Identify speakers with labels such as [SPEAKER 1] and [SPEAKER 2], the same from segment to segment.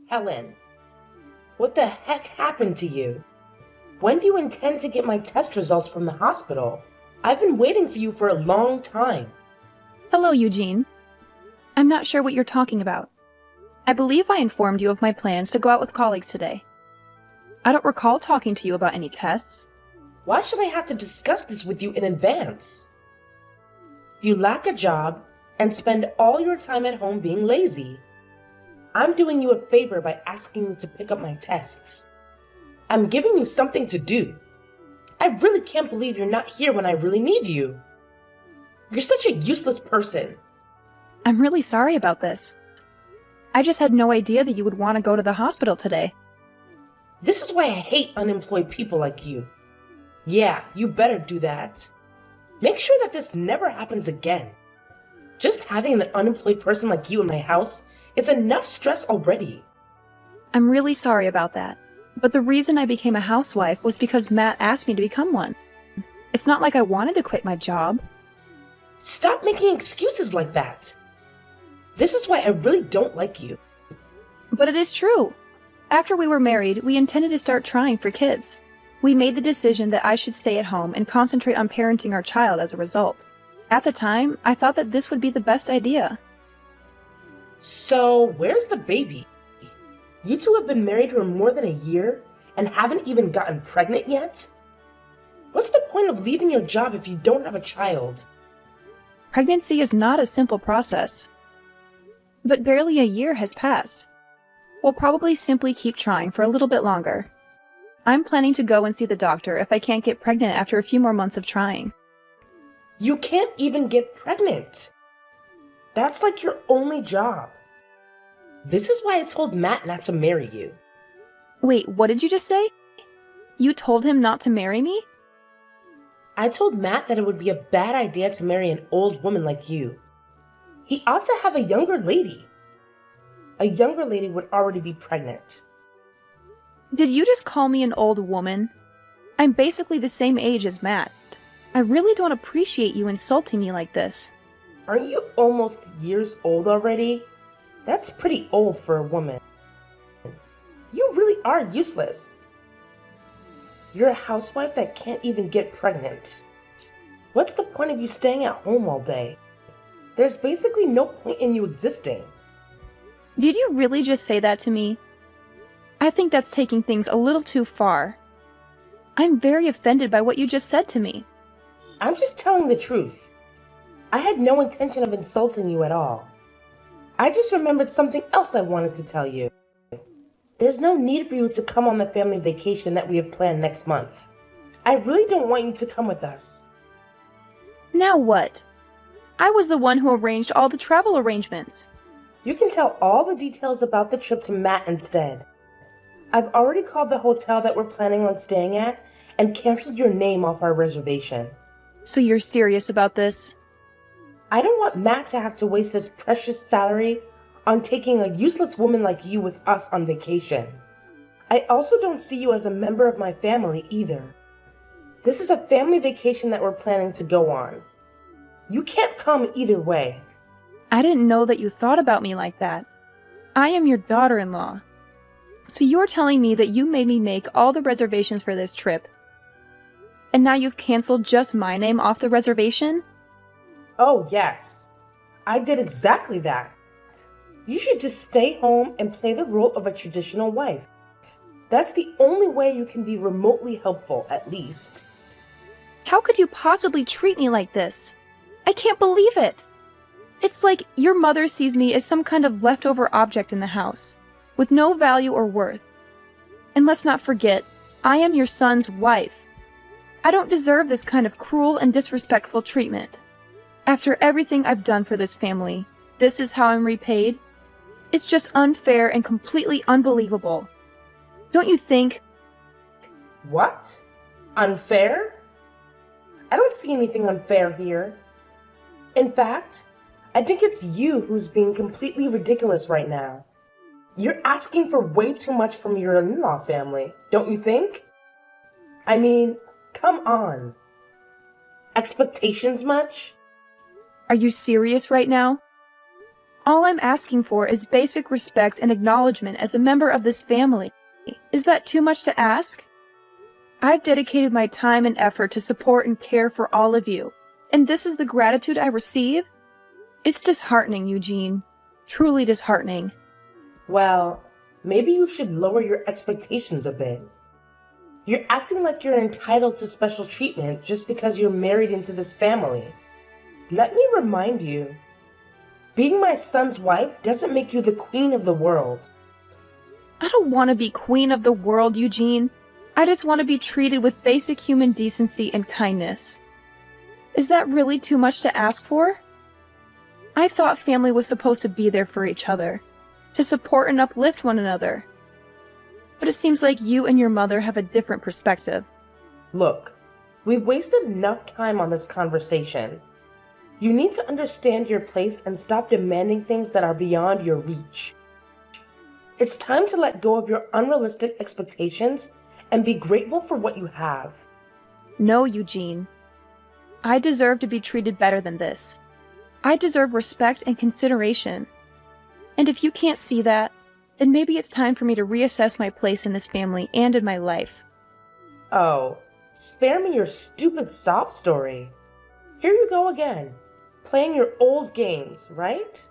[SPEAKER 1] Helen, what the heck happened to you? When do you intend to get my test results from the hospital? I've been waiting for you for a long time.
[SPEAKER 2] Hello, Eugene. I'm not sure what you're talking about. I believe I informed you of my plans to go out with colleagues today. I don't recall talking to you about any tests.
[SPEAKER 1] Why should I have to discuss this with you in advance? You lack a job and spend all your time at home being lazy. I'm doing you a favor by asking you to pick up my tests. I'm giving you something to do. I really can't believe you're not here when I really need you. You're such a useless person.
[SPEAKER 2] I'm really sorry about this. I just had no idea that you would want to go to the hospital today.
[SPEAKER 1] This is why I hate unemployed people like you. Yeah, you better do that. Make sure that this never happens again. Just having an unemployed person like you in my house is enough stress already.
[SPEAKER 2] I'm really sorry about that. But the reason I became a housewife was because Matt asked me to become one. It's not like I wanted to quit my job.
[SPEAKER 1] Stop making excuses like that. This is why I really don't like you.
[SPEAKER 2] But it is true. After we were married, we intended to start trying for kids. We made the decision that I should stay at home and concentrate on parenting our child as a result. At the time, I thought that this would be the best idea.
[SPEAKER 1] So, where's the baby? You two have been married for more than a year and haven't even gotten pregnant yet? What's the point of leaving your job if you don't have a child?
[SPEAKER 2] Pregnancy is not a simple process. But barely a year has passed. We'll probably simply keep trying for a little bit longer. I'm planning to go and see the doctor if I can't get pregnant after a few more months of trying.
[SPEAKER 1] You can't even get pregnant. That's like your only job. This is why I told Matt not to marry you.
[SPEAKER 2] Wait, what did you just say? You told him not to marry me?
[SPEAKER 1] I told Matt that it would be a bad idea to marry an old woman like you. He ought to have a younger lady. A younger lady would already be pregnant.
[SPEAKER 2] Did you just call me an old woman? I'm basically the same age as Matt. I really don't appreciate you insulting me like this.
[SPEAKER 1] Aren't you almost years old already? That's pretty old for a woman. You really are useless. You're a housewife that can't even get pregnant. What's the point of you staying at home all day? There's basically no point in you existing.
[SPEAKER 2] Did you really just say that to me? I think that's taking things a little too far. I'm very offended by what you just said to me.
[SPEAKER 1] I'm just telling the truth. I had no intention of insulting you at all. I just remembered something else I wanted to tell you. There's no need for you to come on the family vacation that we have planned next month. I really don't want you to come with us.
[SPEAKER 2] Now what? I was the one who arranged all the travel arrangements.
[SPEAKER 1] You can tell all the details about the trip to Matt instead. I've already called the hotel that we're planning on staying at and canceled your name off our reservation.
[SPEAKER 2] So you're serious about this?
[SPEAKER 1] I don't want Matt to have to waste his precious salary on taking a useless woman like you with us on vacation. I also don't see you as a member of my family either. This is a family vacation that we're planning to go on. You can't come either way.
[SPEAKER 2] I didn't know that you thought about me like that. I am your daughter-in-law. So you're telling me that you made me make all the reservations for this trip, and now you've canceled just my name off the reservation?
[SPEAKER 1] Oh yes, I did exactly that. You should just stay home and play the role of a traditional wife. That's the only way you can be remotely helpful, at least.
[SPEAKER 2] How could you possibly treat me like this? I can't believe it. It's like your mother sees me as some kind of leftover object in the house, with no value or worth. And let's not forget, I am your son's wife. I don't deserve this kind of cruel and disrespectful treatment. After everything I've done for this family, this is how I'm repaid? It's just unfair and completely unbelievable. Don't you think?
[SPEAKER 1] What? Unfair? I don't see anything unfair here. In fact, I think it's you who's being completely ridiculous right now. You're asking for way too much from your in-law family, don't you think? I mean, come on. Expectations much?
[SPEAKER 2] Are you serious right now? All I'm asking for is basic respect and acknowledgement as a member of this family. Is that too much to ask? I've dedicated my time and effort to support and care for all of you, and this is the gratitude I receive? It's disheartening, Eugene. Truly disheartening.
[SPEAKER 1] Well, maybe you should lower your expectations a bit. You're acting like you're entitled to special treatment just because you're married into this family. Let me remind you, being my son's wife doesn't make you the queen of the world.
[SPEAKER 2] I don't want to be queen of the world, Eugene. I just want to be treated with basic human decency and kindness. Is that really too much to ask for? I thought family was supposed to be there for each other, to support and uplift one another. But it seems like you and your mother have a different perspective.
[SPEAKER 1] Look, we've wasted enough time on this conversation. You need to understand your place and stop demanding things that are beyond your reach. It's time to let go of your unrealistic expectations and be grateful for what you have.
[SPEAKER 2] No, Eugene. I deserve to be treated better than this. I deserve respect and consideration. And if you can't see that, then maybe it's time for me to reassess my place in this family and in my life.
[SPEAKER 1] Oh, spare me your stupid sob story. Here you go again, playing your old games, right?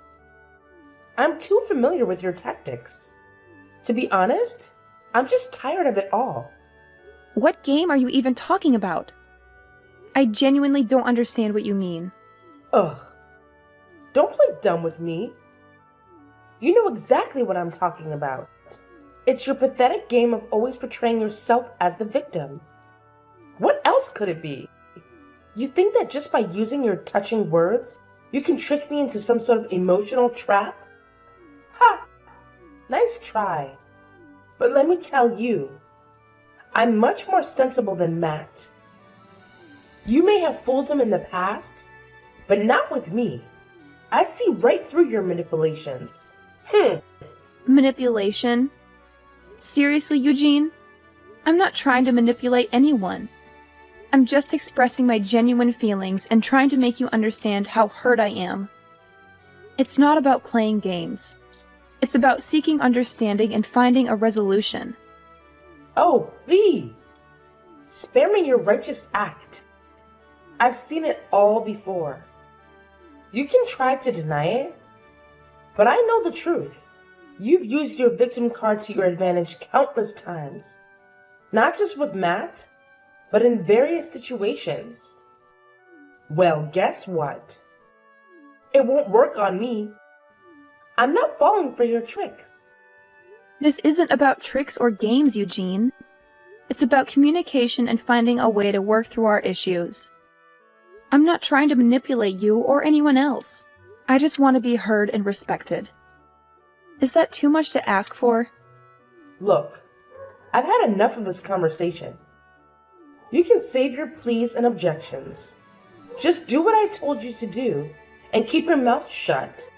[SPEAKER 1] I'm too familiar with your tactics. To be honest, I'm just tired of it all.
[SPEAKER 2] What game are you even talking about? I genuinely don't understand what you mean.
[SPEAKER 1] Ugh. Don't play dumb with me. You know exactly what I'm talking about. It's your pathetic game of always portraying yourself as the victim. What else could it be? You think that just by using your touching words, you can trick me into some sort of emotional trap? Ha! Nice try. But let me tell you, I'm much more sensible than Matt. You may have fooled him in the past, but not with me. I see right through your manipulations.
[SPEAKER 2] Manipulation? Seriously, Eugene? I'm not trying to manipulate anyone. I'm just expressing my genuine feelings and trying to make you understand how hurt I am. It's not about playing games. It's about seeking understanding and finding a resolution.
[SPEAKER 1] Oh, please. Spare me your righteous act. I've seen it all before. You can try to deny it, but I know the truth. You've used your victim card to your advantage countless times. Not just with Matt, but in various situations. Well, guess what? It won't work on me. I'm not falling for your tricks.
[SPEAKER 2] This isn't about tricks or games, Eugene. It's about communication and finding a way to work through our issues. I'm not trying to manipulate you or anyone else. I just want to be heard and respected. Is that too much to ask for?
[SPEAKER 1] Look, I've had enough of this conversation. You can save your pleas and objections. Just do what I told you to do and keep your mouth shut.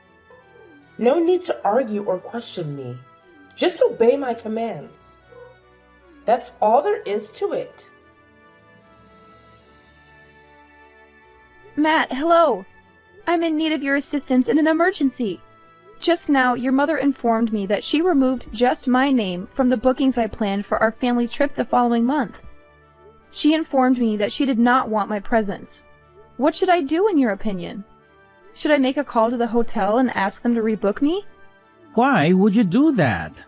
[SPEAKER 1] No need to argue or question me. Just obey my commands. That's all there is to it.
[SPEAKER 2] Matt, hello! I'm in need of your assistance in an emergency. Just now, your mother informed me that she removed just my name from the bookings I planned for our family trip the following month. She informed me that she did not want my presence. What should I do in your opinion? Should I make a call to the hotel and ask them to rebook me?
[SPEAKER 3] Why would you do that?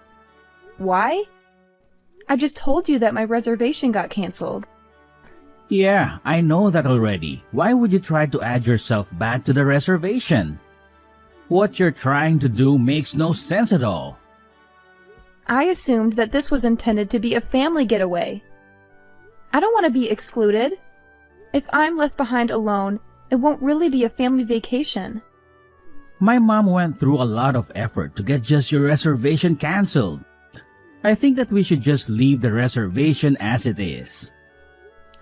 [SPEAKER 2] Why? I just told you that my reservation got canceled.
[SPEAKER 3] Yeah, I know that already. Why would you try to add yourself back to the reservation? What you're trying to do makes no sense at all.
[SPEAKER 2] I assumed that this was intended to be a family getaway. I don't want to be excluded. If I'm left behind alone, it won't really be a family vacation.
[SPEAKER 3] My mom went through a lot of effort to get just your reservation canceled. I think that we should just leave the reservation as it is.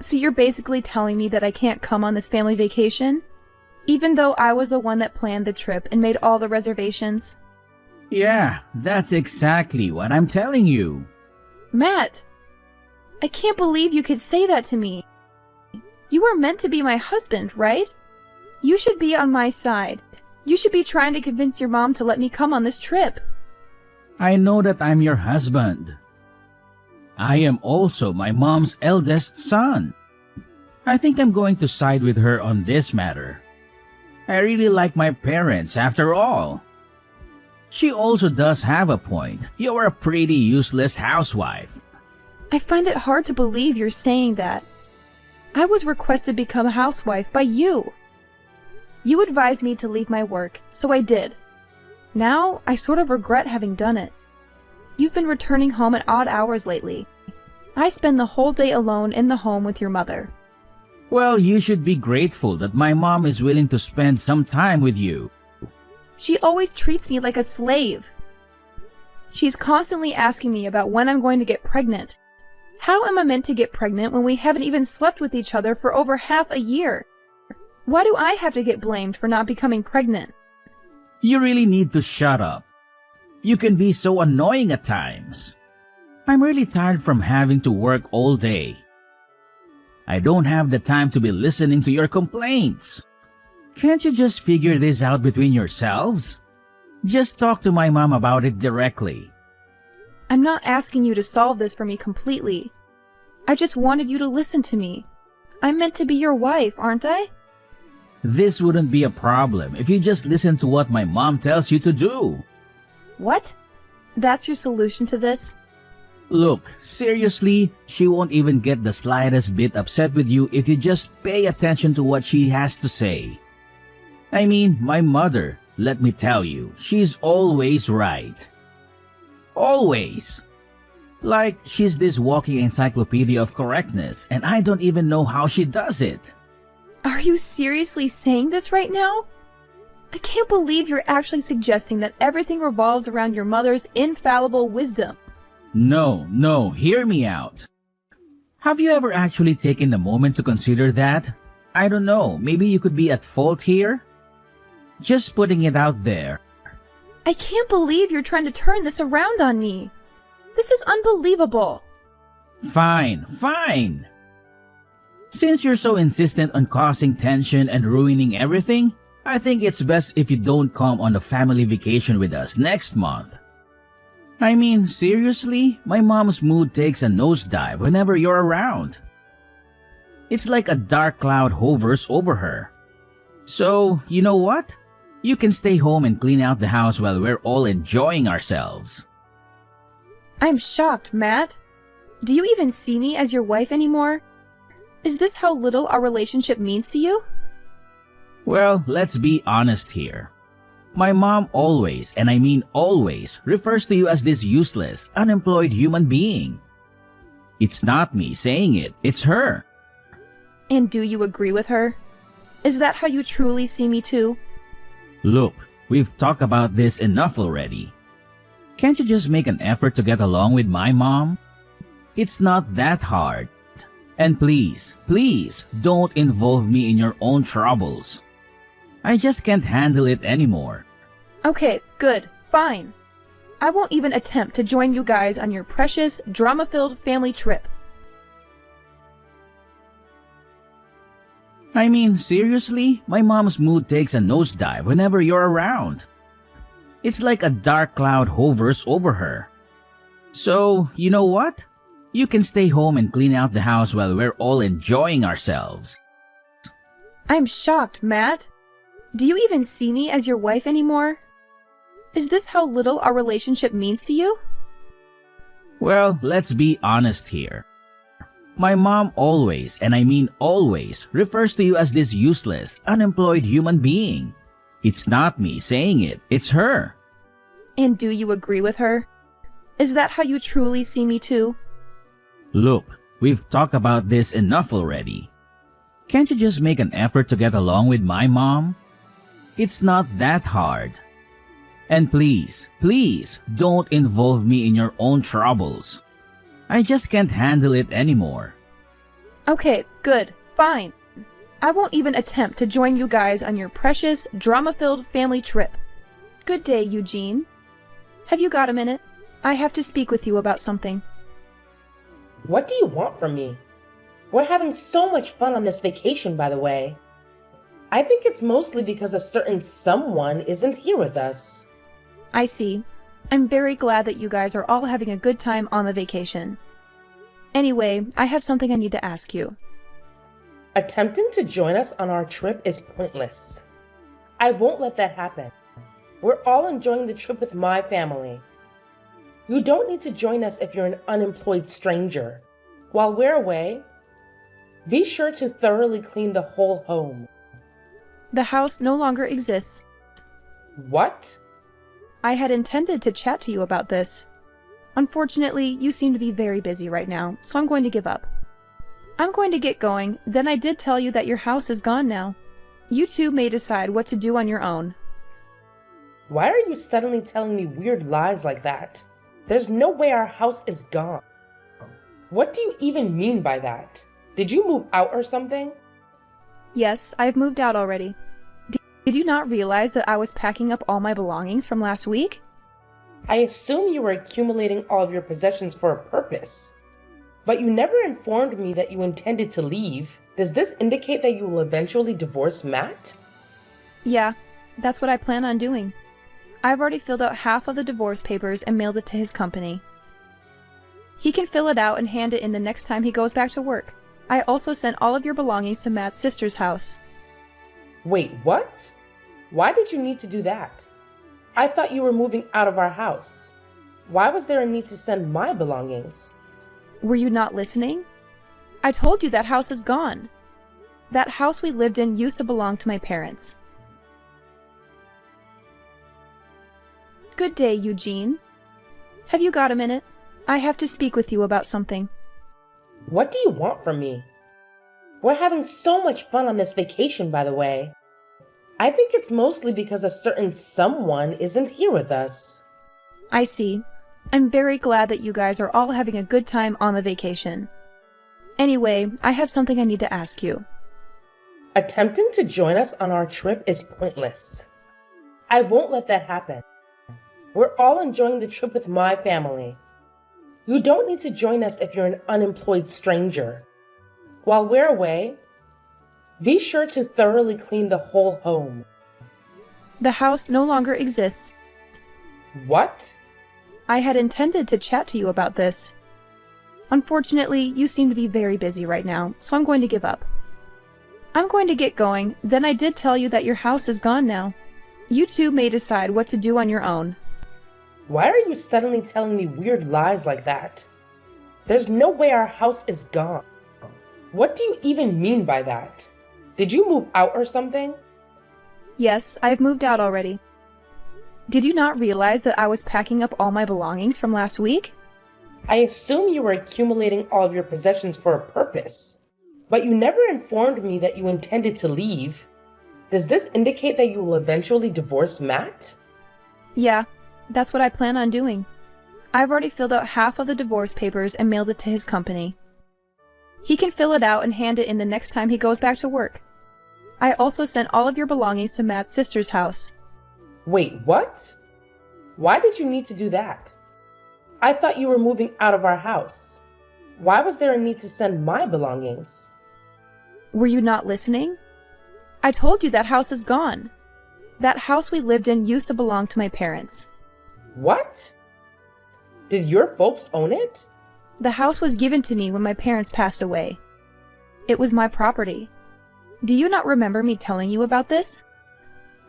[SPEAKER 2] So you're basically telling me that I can't come on this family vacation? Even though I was the one that planned the trip and made all the reservations?
[SPEAKER 3] Yeah, that's exactly what I'm telling you.
[SPEAKER 2] Matt! I can't believe you could say that to me. You were meant to be my husband, right? You should be on my side. You should be trying to convince your mom to let me come on this trip.
[SPEAKER 3] I know that I'm your husband. I am also my mom's eldest son. I think I'm going to side with her on this matter. I really like my parents after all. She also does have a point. You're a pretty useless housewife.
[SPEAKER 2] I find it hard to believe you're saying that. I was requested to become a housewife by you. You advised me to leave my work, so I did. Now, I sort of regret having done it. You've been returning home at odd hours lately. I spend the whole day alone in the home with your mother.
[SPEAKER 3] Well, you should be grateful that my mom is willing to spend some time with you.
[SPEAKER 2] She always treats me like a slave. She's constantly asking me about when I'm going to get pregnant. How am I meant to get pregnant when we haven't even slept with each other for over half a year? Why do I have to get blamed for not becoming pregnant?
[SPEAKER 3] You really need to shut up. You can be so annoying at times. I'm really tired from having to work all day. I don't have the time to be listening to your complaints. Can't you just figure this out between yourselves? Just talk to my mom about it directly.
[SPEAKER 2] I'm not asking you to solve this for me completely. I just wanted you to listen to me. I'm meant to be your wife, aren't I?
[SPEAKER 3] This wouldn't be a problem if you just listen to what my mom tells you to do.
[SPEAKER 2] What? That's your solution to this?
[SPEAKER 3] Look, seriously, she won't even get the slightest bit upset with you if you just pay attention to what she has to say. I mean, my mother, let me tell you, she's always right. Always. Like, she's this walking encyclopedia of correctness, and I don't even know how she does it.
[SPEAKER 2] Are you seriously saying this right now? I can't believe you're actually suggesting that everything revolves around your mother's infallible wisdom.
[SPEAKER 3] No, hear me out. Have you ever actually taken a moment to consider that? I don't know, maybe you could be at fault here? Just putting it out there.
[SPEAKER 2] I can't believe you're trying to turn this around on me. This is unbelievable.
[SPEAKER 3] Fine. Since you're so insistent on causing tension and ruining everything, I think it's best if you don't come on a family vacation with us next month. I mean, seriously, my mom's mood takes a nosedive whenever you're around. It's like a dark cloud hovers over her. So, you know what? You can stay home and clean out the house while we're all enjoying ourselves.
[SPEAKER 2] I'm shocked, Matt. Do you even see me as your wife anymore? Is this how little our relationship means to you?
[SPEAKER 3] Well, let's be honest here. My mom always, and I mean always, refers to you as this useless, unemployed human being. It's not me saying it, it's her.
[SPEAKER 2] And do you agree with her? Is that how you truly see me too?
[SPEAKER 3] Look, we've talked about this enough already. Can't you just make an effort to get along with my mom? It's not that hard. And please, don't involve me in your own troubles. I just can't handle it anymore.
[SPEAKER 2] Okay, good, fine. I won't even attempt to join you guys on your precious, drama-filled family trip.
[SPEAKER 3] I mean, seriously, my mom's mood takes a nosedive whenever you're around. It's like a dark cloud hovers over her. So, you know what? You can stay home and clean out the house while we're all enjoying ourselves.
[SPEAKER 2] I'm shocked, Matt. Do you even see me as your wife anymore? Is this how little our relationship means to you?
[SPEAKER 3] Well, let's be honest here. My mom always, and I mean always, refers to you as this useless, unemployed human being. It's not me saying it, it's her.
[SPEAKER 2] And do you agree with her? Is that how you truly see me too?
[SPEAKER 3] Look, we've talked about this enough already. Can't you just make an effort to get along with my mom? It's not that hard. And please, don't involve me in your own troubles. I just can't handle it anymore.
[SPEAKER 2] Okay, good, fine. I won't even attempt to join you guys on your precious, drama-filled family trip. Good day, Eugene. Have you got a minute? I have to speak with you about something.
[SPEAKER 1] What do you want from me? We're having so much fun on this vacation, by the way. I think it's mostly because a certain someone isn't here with us.
[SPEAKER 2] I see. I'm very glad that you guys are all having a good time on the vacation. Anyway, I have something I need to ask you.
[SPEAKER 1] Attempting to join us on our trip is pointless. I won't let that happen. We're all enjoying the trip with my family. You don't need to join us if you're an unemployed stranger. While we're away, be sure to thoroughly clean the whole home.
[SPEAKER 2] The house no longer exists.
[SPEAKER 1] What?
[SPEAKER 2] I had intended to chat to you about this. Unfortunately, you seem to be very busy right now, so I'm going to give up. I'm going to get going, then I did tell you that your house is gone now. You two may decide what to do on your own.
[SPEAKER 1] Why are you suddenly telling me weird lies like that? There's no way our house is gone. What do you even mean by that? Did you move out or something?
[SPEAKER 2] Yes, I've moved out already. Did you not realize that I was packing up all my belongings from last week?
[SPEAKER 1] I assume you were accumulating all of your possessions for a purpose. But you never informed me that you intended to leave. Does this indicate that you will eventually divorce Matt?
[SPEAKER 2] Yeah, that's what I plan on doing. I've already filled out half of the divorce papers and mailed it to his company. He can fill it out and hand it in the next time he goes back to work. I also sent all of your belongings to Matt's sister's house.
[SPEAKER 1] Wait, what? Why did you need to do that? I thought you were moving out of our house. Why was there a need to send my belongings?
[SPEAKER 2] Were you not listening? I told you that house is gone. That house we lived in used to belong to my parents. Good day, Eugene. Have you got a minute? I have to speak with you about something.
[SPEAKER 1] What do you want from me? We're having so much fun on this vacation, by the way. I think it's mostly because a certain someone isn't here with us.
[SPEAKER 2] I see. I'm very glad that you guys are all having a good time on the vacation. Anyway, I have something I need to ask you.
[SPEAKER 1] Attempting to join us on our trip is pointless. I won't let that happen. We're all enjoying the trip with my family. You don't need to join us if you're an unemployed stranger. While we're away, be sure to thoroughly clean the whole home.
[SPEAKER 2] The house no longer exists.
[SPEAKER 1] What?
[SPEAKER 2] I had intended to chat to you about this. Unfortunately, you seem to be very busy right now, so I'm going to give up. I'm going to get going, then I did tell you that your house is gone now. You two may decide what to do on your own.
[SPEAKER 1] Why are you suddenly telling me weird lies like that? There's no way our house is gone. What do you even mean by that? Did you move out or something?
[SPEAKER 2] Yes, I've moved out already. Did you not realize that I was packing up all my belongings from last week?
[SPEAKER 1] I assume you were accumulating all of your possessions for a purpose. But you never informed me that you intended to leave. Does this indicate that you will eventually divorce Matt?
[SPEAKER 2] Yeah, that's what I plan on doing. I've already filled out half of the divorce papers and mailed it to his company. He can fill it out and hand it in the next time he goes back to work. I also sent all of your belongings to Matt's sister's house.
[SPEAKER 1] Wait, what? Why did you need to do that? I thought you were moving out of our house. Why was there a need to send my belongings?
[SPEAKER 2] Were you not listening? I told you that house is gone. That house we lived in used to belong to my parents.
[SPEAKER 1] What? Did your folks own it?
[SPEAKER 2] The house was given to me when my parents passed away. It was my property. Do you not remember me telling you about this?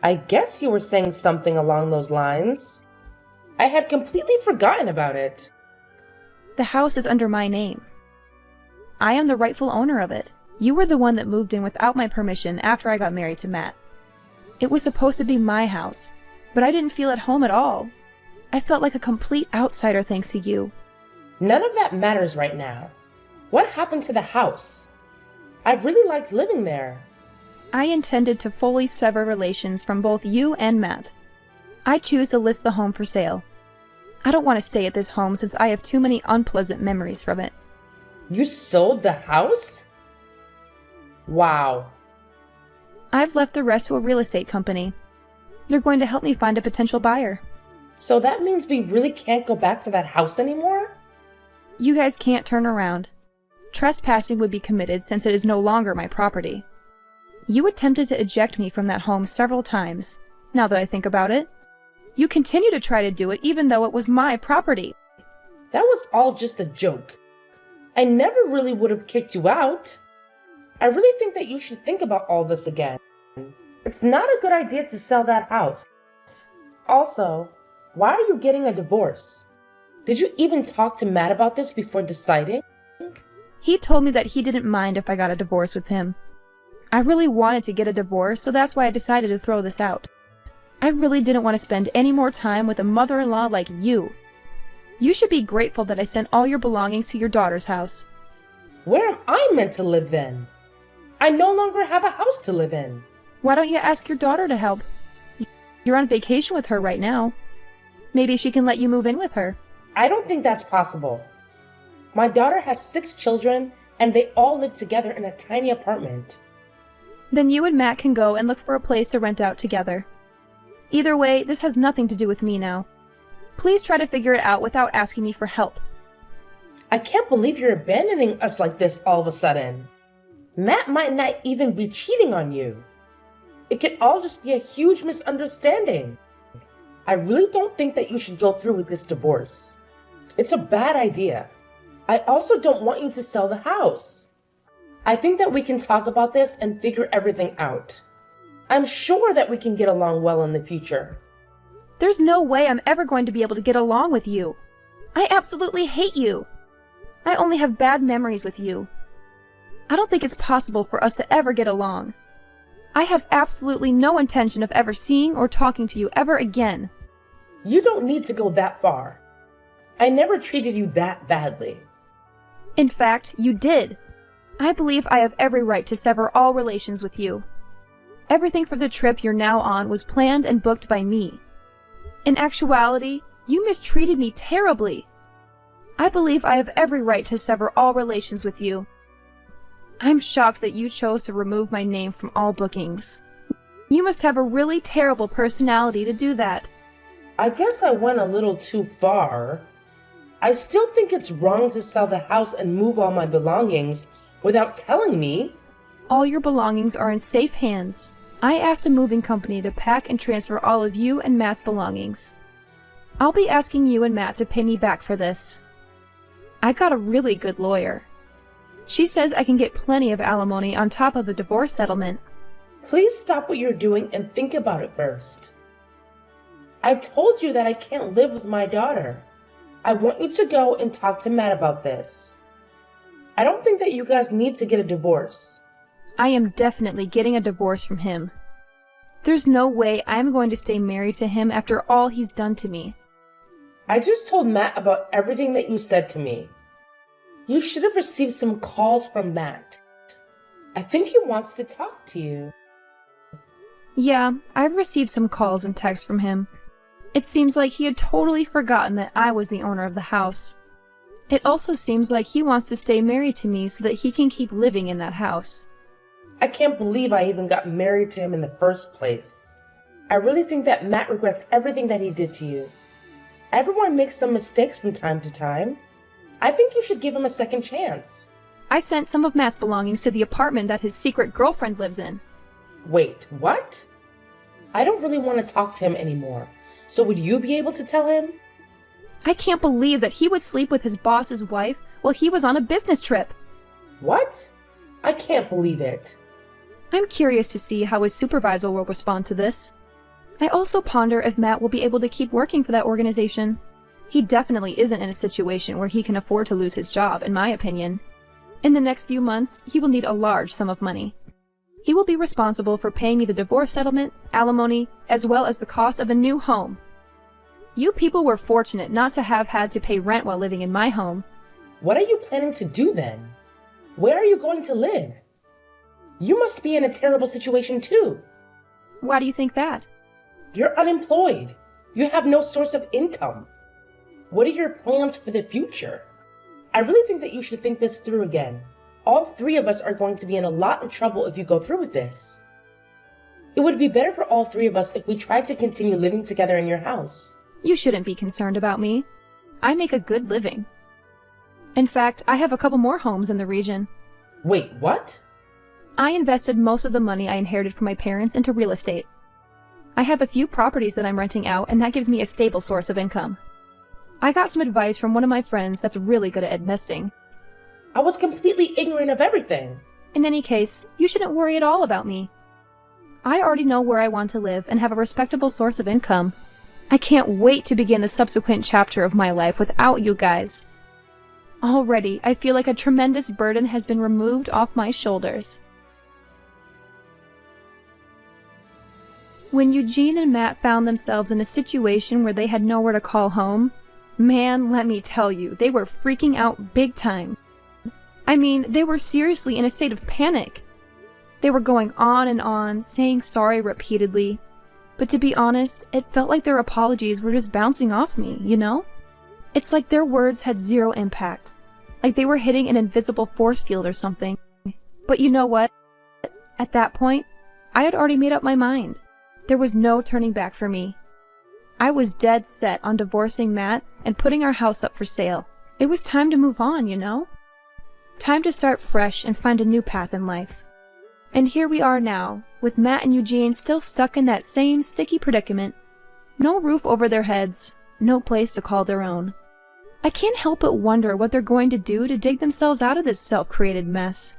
[SPEAKER 1] I guess you were saying something along those lines. I had completely forgotten about it.
[SPEAKER 2] The house is under my name. I am the rightful owner of it. You were the one that moved in without my permission after I got married to Matt. It was supposed to be my house, but I didn't feel at home at all. I felt like a complete outsider thanks to you.
[SPEAKER 1] None of that matters right now. What happened to the house? I've really liked living there.
[SPEAKER 2] I intended to fully sever relations from both you and Matt. I choose to list the home for sale. I don't want to stay at this home since I have too many unpleasant memories from it.
[SPEAKER 1] You sold the house? Wow.
[SPEAKER 2] I've left the rest to a real estate company. They're going to help me find a potential buyer.
[SPEAKER 1] So that means we really can't go back to that house anymore?
[SPEAKER 2] You guys can't turn around. Trespassing would be committed since it is no longer my property. You attempted to eject me from that home several times, now that I think about it. You continue to try to do it even though it was my property.
[SPEAKER 1] That was all just a joke. I never really would have kicked you out. I really think that you should think about all this again. It's not a good idea to sell that house. Also, why are you getting a divorce? Did you even talk to Matt about this before deciding?
[SPEAKER 2] He told me that he didn't mind if I got a divorce with him. I really wanted to get a divorce, so that's why I decided to throw this out. I really didn't want to spend any more time with a mother-in-law like you. You should be grateful that I sent all your belongings to your daughter's house.
[SPEAKER 1] Where am I meant to live then? I no longer have a house to live in.
[SPEAKER 2] Why don't you ask your daughter to help? You're on vacation with her right now. Maybe she can let you move in with her.
[SPEAKER 1] I don't think that's possible. My daughter has 6 children, and they all live together in a tiny apartment.
[SPEAKER 2] Then you and Matt can go and look for a place to rent out together. Either way, this has nothing to do with me now. Please try to figure it out without asking me for help.
[SPEAKER 1] I can't believe you're abandoning us like this all of a sudden. Matt might not even be cheating on you. It could all just be a huge misunderstanding. I really don't think that you should go through with this divorce. It's a bad idea. I also don't want you to sell the house. I think that we can talk about this and figure everything out. I'm sure that we can get along well in the future.
[SPEAKER 2] There's no way I'm ever going to be able to get along with you. I absolutely hate you. I only have bad memories with you. I don't think it's possible for us to ever get along. I have absolutely no intention of ever seeing or talking to you ever again.
[SPEAKER 1] You don't need to go that far. I never treated you that badly.
[SPEAKER 2] In fact, you did. I believe I have every right to sever all relations with you. Everything for the trip you're now on was planned and booked by me. In actuality, you mistreated me terribly. I believe I have every right to sever all relations with you. I'm shocked that you chose to remove my name from all bookings. You must have a really terrible personality to do that.
[SPEAKER 1] I guess I went a little too far. I still think it's wrong to sell the house and move all my belongings without telling me.
[SPEAKER 2] All your belongings are in safe hands. I asked a moving company to pack and transfer all of you and Matt's belongings. I'll be asking you and Matt to pay me back for this. I got a really good lawyer. She says I can get plenty of alimony on top of the divorce settlement.
[SPEAKER 1] Please stop what you're doing and think about it first. I told you that I can't live with my daughter. I want you to go and talk to Matt about this. I don't think that you guys need to get a divorce.
[SPEAKER 2] I am definitely getting a divorce from him. There's no way I'm going to stay married to him after all he's done to me.
[SPEAKER 1] I just told Matt about everything that you said to me. You should have received some calls from Matt. I think he wants to talk to you.
[SPEAKER 2] Yeah, I've received some calls and texts from him. It seems like he had totally forgotten that I was the owner of the house. It also seems like he wants to stay married to me so that he can keep living in that house.
[SPEAKER 1] I can't believe I even got married to him in the first place. I really think that Matt regrets everything that he did to you. Everyone makes some mistakes from time to time. I think you should give him a second chance.
[SPEAKER 2] I sent some of Matt's belongings to the apartment that his secret girlfriend lives in.
[SPEAKER 1] Wait, what? I don't really want to talk to him anymore. So would you be able to tell him?
[SPEAKER 2] I can't believe that he would sleep with his boss's wife while he was on a business trip.
[SPEAKER 1] What? I can't believe it.
[SPEAKER 2] I'm curious to see how his supervisor will respond to this. I also ponder if Matt will be able to keep working for that organization. He definitely isn't in a situation where he can afford to lose his job, in my opinion. In the next few months, he will need a large sum of money. He will be responsible for paying me the divorce settlement, alimony, as well as the cost of a new home. You people were fortunate not to have had to pay rent while living in my home.
[SPEAKER 1] What are you planning to do then? Where are you going to live? You must be in a terrible situation too.
[SPEAKER 2] Why do you think that?
[SPEAKER 1] You're unemployed. You have no source of income. What are your plans for the future? I really think that you should think this through again. All 3 of us are going to be in a lot of trouble if you go through with this. It would be better for all 3 of us if we tried to continue living together in your house.
[SPEAKER 2] You shouldn't be concerned about me. I make a good living. In fact, I have a couple more homes in the region.
[SPEAKER 1] Wait, what?
[SPEAKER 2] I invested most of the money I inherited from my parents into real estate. I have a few properties that I'm renting out, and that gives me a stable source of income. I got some advice from one of my friends that's really good at investing.
[SPEAKER 1] I was completely ignorant of everything.
[SPEAKER 2] In any case, you shouldn't worry at all about me. I already know where I want to live and have a respectable source of income. I can't wait to begin the subsequent chapter of my life without you guys. Already, I feel like a tremendous burden has been removed off my shoulders. When Eugene and Matt found themselves in a situation where they had nowhere to call home, man, let me tell you, they were freaking out big time. I mean, they were seriously in a state of panic. They were going on and on, saying sorry repeatedly. But to be honest, it felt like their apologies were just bouncing off me, you know? It's like their words had zero impact. Like they were hitting an invisible force field or something. But you know what? At that point, I had already made up my mind. There was no turning back for me. I was dead set on divorcing Matt and putting our house up for sale. It was time to move on, you know? Time to start fresh and find a new path in life. And here we are now, with Matt and Eugene still stuck in that same sticky predicament. No roof over their heads, no place to call their own. I can't help but wonder what they're going to do to dig themselves out of this self-created mess.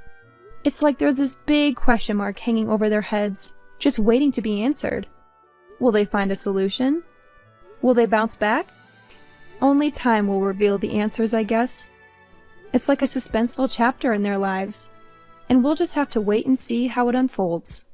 [SPEAKER 2] It's like there's this big question mark hanging over their heads, just waiting to be answered. Will they find a solution? Will they bounce back? Only time will reveal the answers, I guess. It's like a suspenseful chapter in their lives, and we'll just have to wait and see how it unfolds.